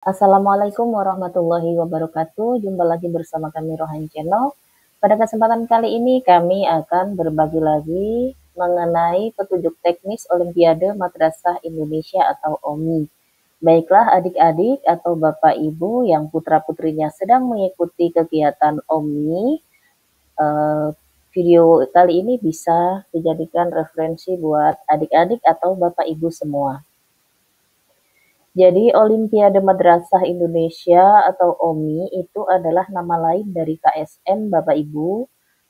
Assalamualaikum warahmatullahi wabarakatuh. Jumpa lagi bersama kami Rohan Channel. Pada kesempatan kali ini kami akan berbagi lagi mengenai petunjuk teknis Olimpiade Madrasah Indonesia atau OMI. Baiklah adik-adik atau bapak ibu yang putra-putrinya sedang mengikuti kegiatan OMI, video kali ini bisa dijadikan referensi buat adik-adik atau bapak ibu semua. Jadi Olimpiade Madrasah Indonesia atau OMI itu adalah nama lain dari KSM Bapak Ibu.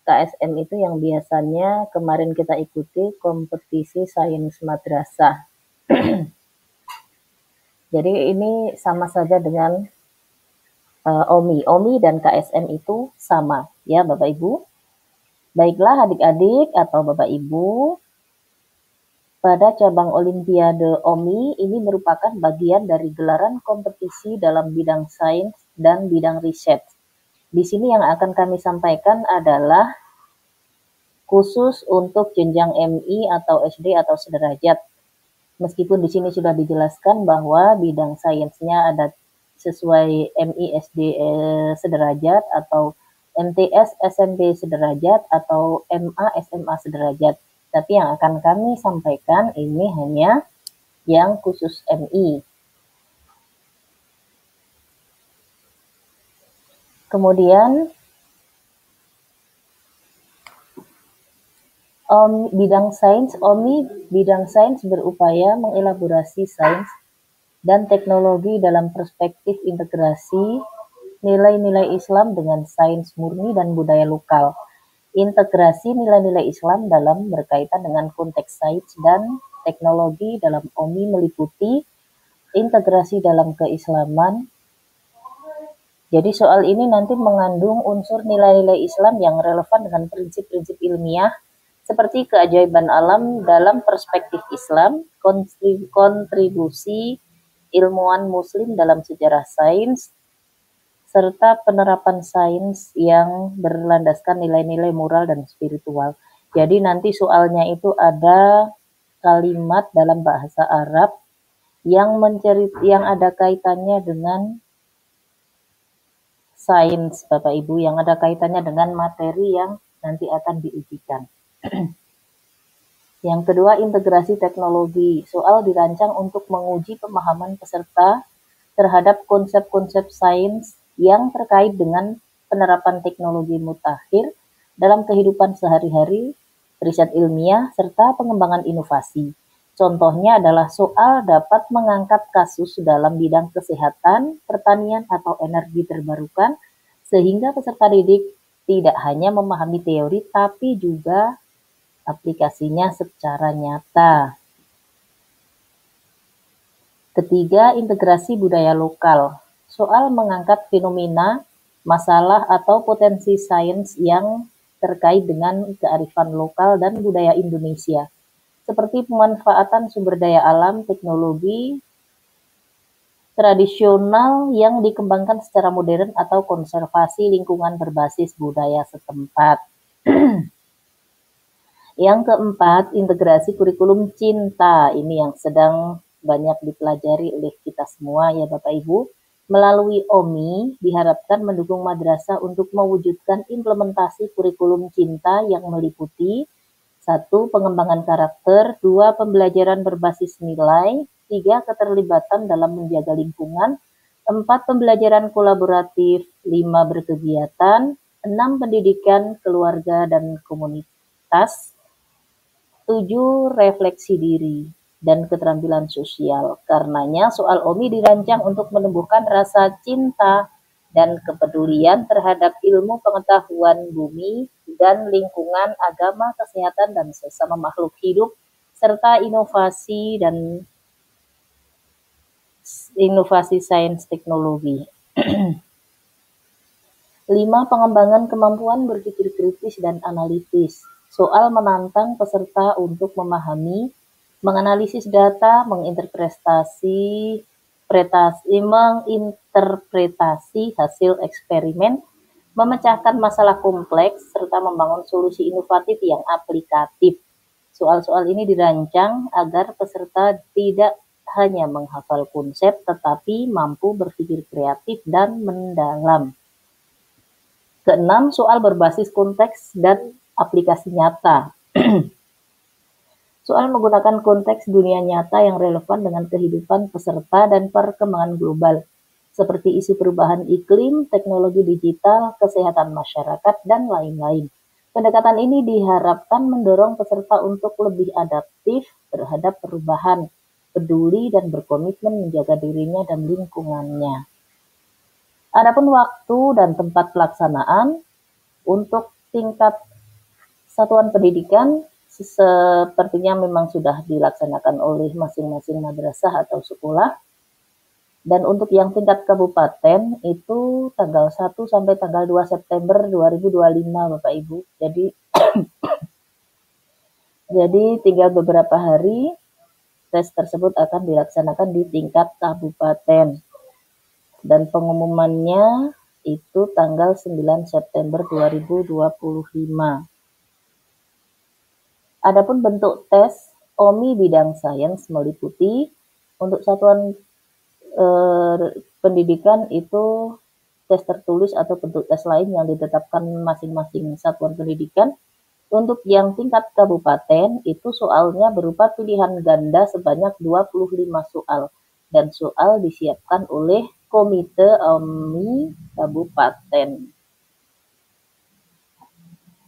KSM itu yang biasanya kemarin kita ikuti kompetisi sains madrasah. Jadi ini sama saja dengan OMI. OMI dan KSM itu sama ya Bapak Ibu. Baiklah adik-adik atau Bapak Ibu, pada cabang Olimpiade OMI ini merupakan bagian dari gelaran kompetisi dalam bidang sains dan bidang riset. Di sini yang akan kami sampaikan adalah khusus untuk jenjang MI atau SD atau sederajat. Meskipun di sini sudah dijelaskan bahwa bidang sainsnya ada sesuai MI SD sederajat atau MTS SMP sederajat atau MA SMA sederajat. Tapi yang akan kami sampaikan ini hanya yang khusus MI. Kemudian bidang sains, OMI bidang sains berupaya mengelaborasi sains dan teknologi dalam perspektif integrasi nilai-nilai Islam dengan sains murni dan budaya lokal. Integrasi nilai-nilai Islam dalam berkaitan dengan konteks sains dan teknologi dalam OMI meliputi integrasi dalam keislaman. Jadi soal ini nanti mengandung unsur nilai-nilai Islam yang relevan dengan prinsip-prinsip ilmiah seperti keajaiban alam dalam perspektif Islam, kontribusi ilmuwan muslim dalam sejarah sains, serta penerapan sains yang berlandaskan nilai-nilai moral dan spiritual. Jadi nanti soalnya itu ada kalimat dalam bahasa Arab yang ada kaitannya dengan sains, Bapak Ibu, yang ada kaitannya dengan materi yang nanti akan diujikan. Yang kedua, integrasi teknologi. Soal dirancang untuk menguji pemahaman peserta terhadap konsep-konsep sains yang terkait dengan penerapan teknologi mutakhir dalam kehidupan sehari-hari, riset ilmiah, serta pengembangan inovasi. Contohnya adalah soal dapat mengangkat kasus dalam bidang kesehatan, pertanian, atau energi terbarukan, sehingga peserta didik tidak hanya memahami teori, tapi juga aplikasinya secara nyata. Ketiga, integrasi budaya lokal. Soal mengangkat fenomena, masalah, atau potensi sains yang terkait dengan kearifan lokal dan budaya Indonesia, seperti pemanfaatan sumber daya alam, teknologi tradisional yang dikembangkan secara modern, atau konservasi lingkungan berbasis budaya setempat. Yang keempat, integrasi kurikulum cinta. Ini yang sedang banyak dipelajari oleh kita semua ya Bapak Ibu. Melalui OMI diharapkan mendukung madrasah untuk mewujudkan implementasi kurikulum cinta yang meliputi 1. Pengembangan karakter, 2. Pembelajaran berbasis nilai, 3. Keterlibatan dalam menjaga lingkungan, 4. Pembelajaran kolaboratif, 5. Berkegiatan, 6. Pendidikan keluarga dan komunitas, 7. Refleksi diri dan keterampilan sosial. Karenanya soal OMI dirancang untuk menumbuhkan rasa cinta dan kepedulian terhadap ilmu pengetahuan bumi dan lingkungan, agama, kesehatan, dan sesama makhluk hidup, serta inovasi sains teknologi. 5. Pengembangan kemampuan berpikir kritis dan analitis. Soal menantang peserta untuk memahami, menganalisis data, menginterpretasi hasil eksperimen, memecahkan masalah kompleks, serta membangun solusi inovatif yang aplikatif. Soal-soal ini dirancang agar peserta tidak hanya menghafal konsep, tetapi mampu berpikir kreatif dan mendalam. Keenam, soal berbasis konteks dan aplikasi nyata. Soal menggunakan konteks dunia nyata yang relevan dengan kehidupan peserta dan perkembangan global, seperti isu perubahan iklim, teknologi digital, kesehatan masyarakat, dan lain-lain. Pendekatan ini diharapkan mendorong peserta untuk lebih adaptif terhadap perubahan, peduli, dan berkomitmen menjaga dirinya dan lingkungannya. Adapun waktu dan tempat pelaksanaan untuk tingkat satuan pendidikan sepertinya memang sudah dilaksanakan oleh masing-masing madrasah atau sekolah. Dan untuk yang tingkat kabupaten itu tanggal 1 sampai tanggal 2 September 2025 Bapak Ibu. Jadi tinggal beberapa hari tes tersebut akan dilaksanakan di tingkat kabupaten. Dan pengumumannya itu tanggal 9 September 2025. Adapun bentuk tes OMI bidang sains meliputi untuk satuan pendidikan itu tes tertulis atau bentuk tes lain yang ditetapkan masing-masing satuan pendidikan. Untuk yang tingkat kabupaten itu soalnya berupa pilihan ganda sebanyak 25 soal dan soal disiapkan oleh Komite OMI Kabupaten.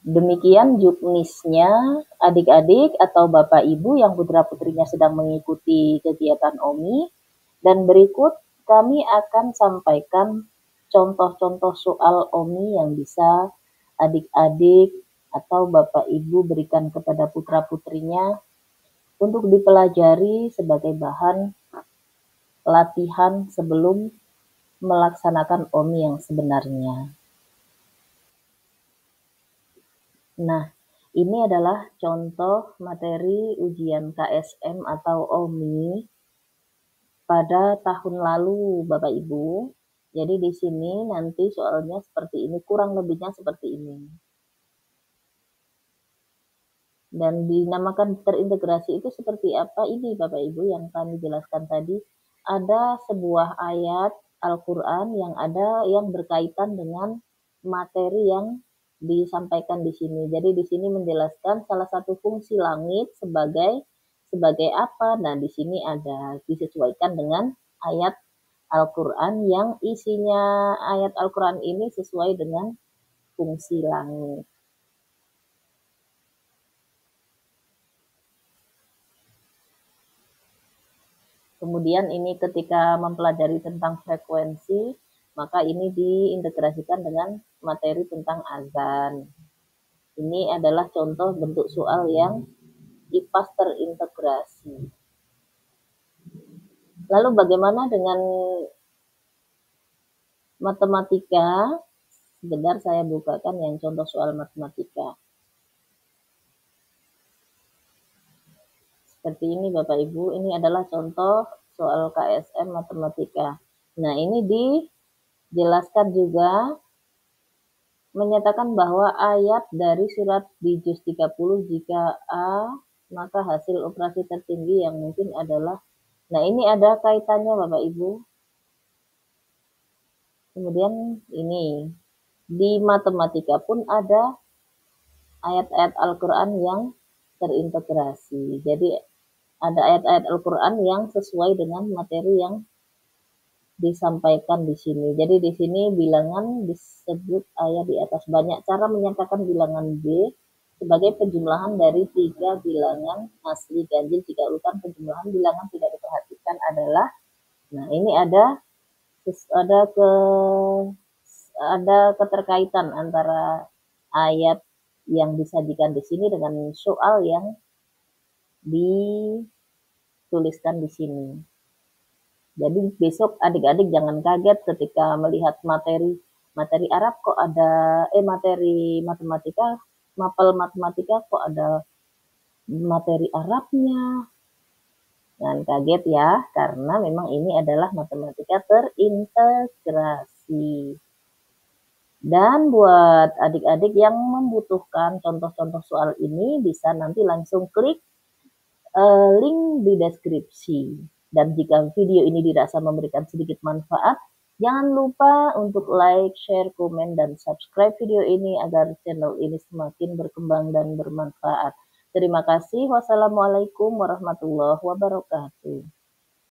Demikian juknisnya adik-adik atau bapak ibu yang putra-putrinya sedang mengikuti kegiatan OMI. Dan berikut kami akan sampaikan contoh-contoh soal OMI yang bisa adik-adik atau bapak ibu berikan kepada putra-putrinya untuk dipelajari sebagai bahan latihan sebelum melaksanakan OMI yang sebenarnya. Nah, ini adalah contoh materi ujian KSM atau OMI pada tahun lalu, Bapak Ibu. Jadi di sini nanti soalnya seperti ini, kurang lebihnya seperti ini. Dan dinamakan terintegrasi itu seperti apa ini Bapak Ibu yang kami jelaskan tadi. Ada sebuah ayat Al-Quran yang berkaitan dengan materi yang disampaikan di sini. Jadi di sini menjelaskan salah satu fungsi langit sebagai apa. Nah, di sini ada disesuaikan dengan ayat Al-Quran yang isinya ayat Al-Quran ini sesuai dengan fungsi langit. Kemudian ini ketika mempelajari tentang frekuensi, maka ini diintegrasikan dengan materi tentang azan. Ini adalah contoh bentuk soal yang IPAS terintegrasi. Lalu bagaimana dengan matematika? Sebentar saya bukakan yang contoh soal matematika. Seperti ini Bapak Ibu, ini adalah contoh soal KSM matematika. Nah, ini dijelaskan juga menyatakan bahwa ayat dari surat di juz 30 jika A, maka hasil operasi tertinggi yang mungkin adalah, nah ini ada kaitannya Bapak Ibu. Kemudian ini, di matematika pun ada ayat-ayat Al-Quran yang terintegrasi. Jadi ada ayat-ayat Al-Quran yang sesuai dengan materi yang disampaikan di sini. Jadi di sini bilangan disebut ayat di atas. Banyak cara menyatakan bilangan B sebagai penjumlahan dari 3 bilangan asli ganjil jika urutan penjumlahan bilangan tidak diperhatikan adalah, nah ini ada keterkaitan antara ayat yang disajikan di sini dengan soal yang dituliskan di sini. Jadi besok adik-adik jangan kaget ketika melihat materi Arab kok ada materi matematika, mapel matematika kok ada materi Arabnya. Jangan kaget ya, karena memang ini adalah matematika terintegrasi. Dan buat adik-adik yang membutuhkan contoh-contoh soal ini bisa nanti langsung klik link di deskripsi. Dan jika video ini dirasa memberikan sedikit manfaat, jangan lupa untuk like, share, komen, dan subscribe video ini agar channel ini semakin berkembang dan bermanfaat. Terima kasih. Wassalamualaikum warahmatullahi wabarakatuh.